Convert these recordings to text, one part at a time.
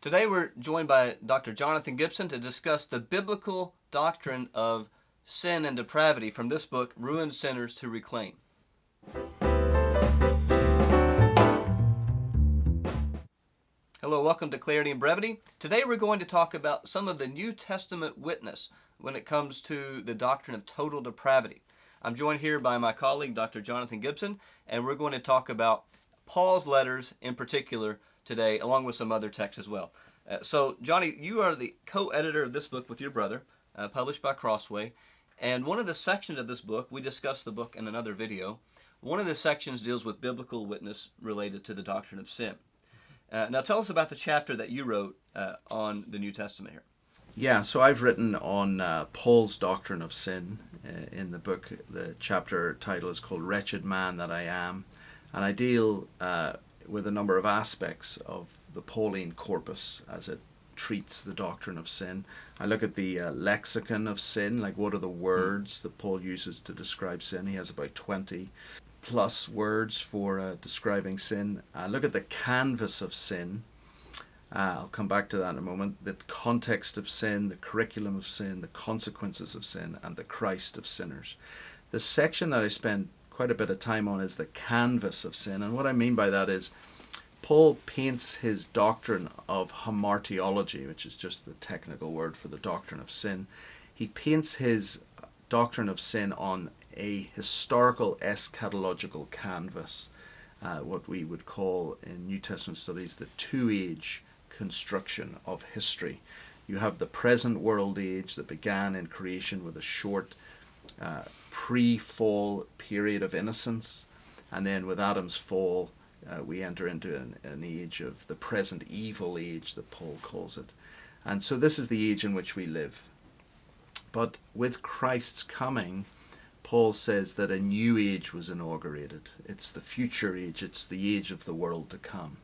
Today we're joined by Dr. Jonathan Gibson to discuss the biblical doctrine of sin and depravity from this book, Ruined Sinners to Reclaim. Hello, welcome to Clarity and Brevity. Today we're going to talk about some of the New Testament witness when it comes to the doctrine of total depravity. I'm joined here by my colleague, Dr. Jonathan Gibson, and we're going to talk about Paul's letters in particular today, along with some other texts as well. So, Jonny, you are the co-editor of this book with your brother, published by Crossway, and one of the sections of this book, we discussed the book in another video, one of the sections deals with biblical witness related to the doctrine of sin. Now tell us about the chapter that you wrote on the New Testament here. Yeah, so I've written on Paul's doctrine of sin in the book. The chapter title is called Wretched Man That I Am, and I deal with a number of aspects of the Pauline corpus as it treats the doctrine of sin. I look at the lexicon of sin, like what are the words that Paul uses to describe sin. He has about 20 plus words for describing sin. I look at the canvas of sin. I'll come back to that in a moment. The context of sin, the curriculum of sin, the consequences of sin, and the Christ of sinners. The section that I spend quite a bit of time on is the canvas of sin, and what I mean by that is Paul paints his doctrine of hamartiology, which is just the technical word for the doctrine of sin. He paints his doctrine of sin on a historical eschatological canvas, what we would call in New Testament studies the two-age construction of history. You have the present world age that began in creation with a short pre-fall period of innocence, and then with Adam's fall we enter into an age of the present evil age that Paul calls it. And so this is the age in which we live. But with Christ's coming, Paul says that a new age was inaugurated. It's the future age, it's the age of the world to come.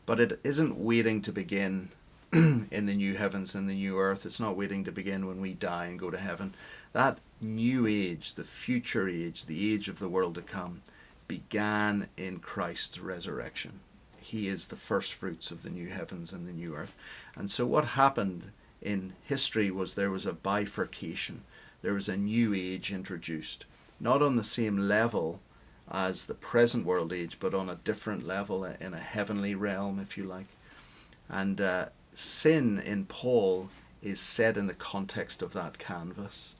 But it isn't waiting to begin in the new heavens and the new earth. It's not waiting to begin when we die and go to heaven. That new age, the future age, the age of the world to come, began in Christ's resurrection. He is the first fruits of the new heavens and the new earth. And so what happened in history was there was a bifurcation. There was a new age introduced, not on the same level as the present world age, but on a different level, in a heavenly realm, if you like. And sin in Paul is set in the context of that canvas.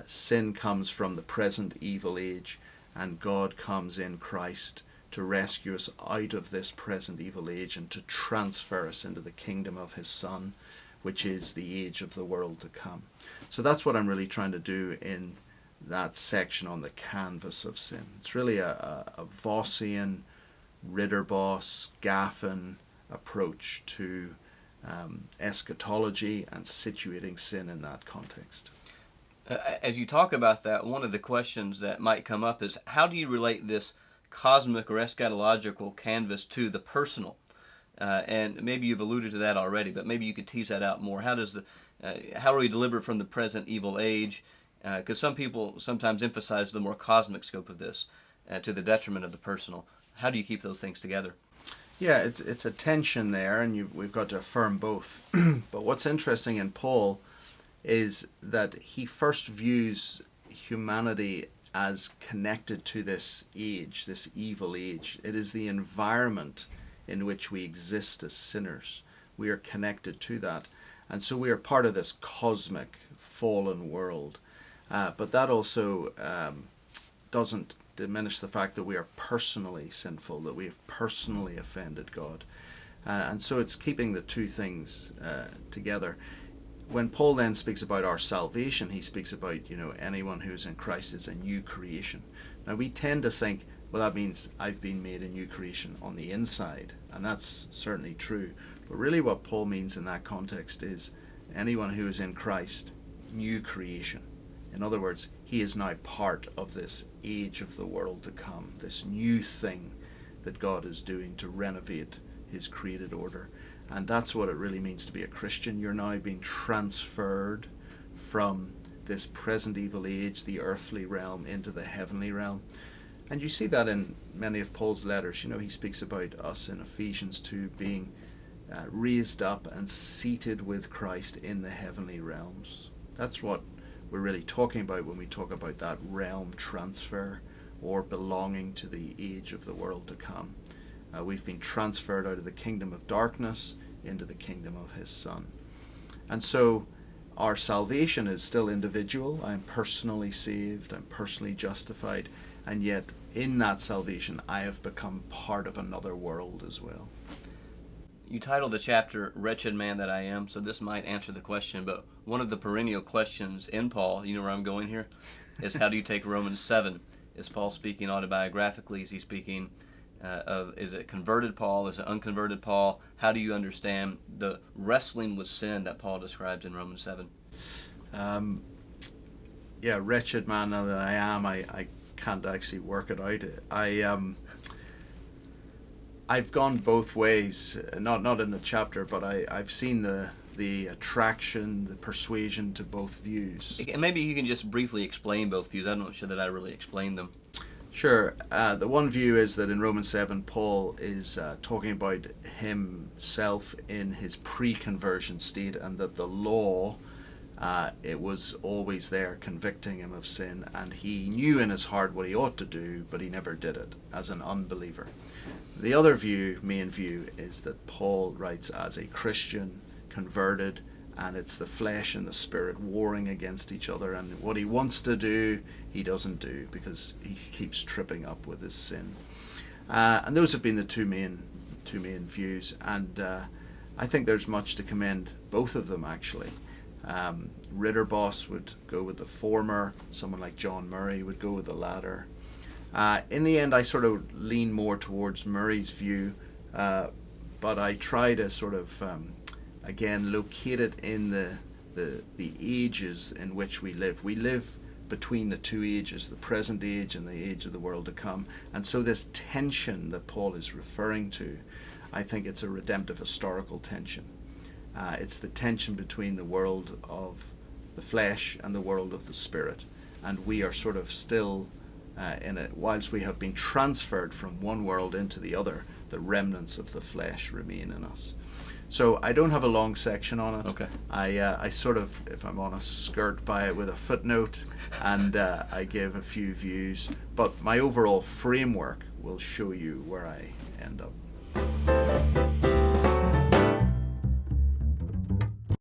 Sin comes from the present evil age, and God comes in Christ to rescue us out of this present evil age and to transfer us into the kingdom of his Son, which is the age of the world to come. So that's what I'm really trying to do in that section on the canvas of sin. It's really a Vossian, Ridderbos, Gaffin approach to eschatology and situating sin in that context. As you talk about that, one of the questions that might come up is, how do you relate this cosmic or eschatological canvas to the personal? And maybe you've alluded to that already, but maybe you could tease that out more. How are we delivered from the present evil age? Because some people sometimes emphasize the more cosmic scope of this to the detriment of the personal. How do you keep those things together? Yeah, it's a tension there, and we've got to affirm both. But what's interesting in Paul is that he first views humanity as connected to this age, this evil age. It is the environment in which we exist as sinners. We are connected to that. And so we are part of this cosmic fallen world. But that also doesn't diminish the fact that we are personally sinful, that we have personally offended God. And so it's keeping the two things together. When Paul then speaks about our salvation, he speaks about, anyone who's in Christ is a new creation. Now we tend to think, well, that means I've been made a new creation on the inside, and that's certainly true. But really what Paul means in that context is anyone who is in Christ, new creation. In other words, he is now part of this age of the world to come, this new thing that God is doing to renovate his created order. And that's what it really means to be a Christian. You're now being transferred from this present evil age, the earthly realm, into the heavenly realm. And you see that in many of Paul's letters. He speaks about us in Ephesians 2 being raised up and seated with Christ in the heavenly realms. That's what we're really talking about when we talk about that realm transfer, or belonging to the age of the world to come. We've been transferred out of the kingdom of darkness into the kingdom of his Son. And so our salvation is still individual. I'm personally saved, I'm personally justified, and yet in that salvation I have become part of another world as well. You titled the chapter, Wretched Man That I Am, so this might answer the question, but one of the perennial questions in Paul, you know where I'm going here, is how do you take Romans 7? Is Paul speaking autobiographically? Is he speaking is it converted Paul? Is it unconverted Paul? How do you understand the wrestling with sin that Paul describes in Romans 7? Wretched man that I am, I can't actually work it out. I've gone both ways, not in the chapter, but I've seen the attraction, the persuasion to both views. And maybe you can just briefly explain both views. I'm not sure that I really explained them. Sure. The one view is that in Romans 7, Paul is talking about himself in his pre-conversion state, and that the law, it was always there convicting him of sin, and he knew in his heart what he ought to do, but he never did it as an unbeliever. The other view, main view, is that Paul writes as a Christian, converted, and it's the flesh and the spirit warring against each other, and what he wants to do he doesn't do because he keeps tripping up with his sin. And those have been the two main views, and I think there's much to commend both of them actually. Ritterboss would go with the former, someone like John Murray would go with the latter. In the end I sort of lean more towards Murray's view, but I try to sort of again locate it in the ages in which we live. We live between the two ages, the present age and the age of the world to come. And so this tension that Paul is referring to, I think it's a redemptive historical tension. It's the tension between the world of the flesh and the world of the spirit. And we are sort of still in it, whilst we have been transferred from one world into the other, the remnants of the flesh remain in us. So I don't have a long section on it. Okay. I sort of, if I'm honest, skirt by it with a footnote, and I give a few views, but my overall framework will show you where I end up.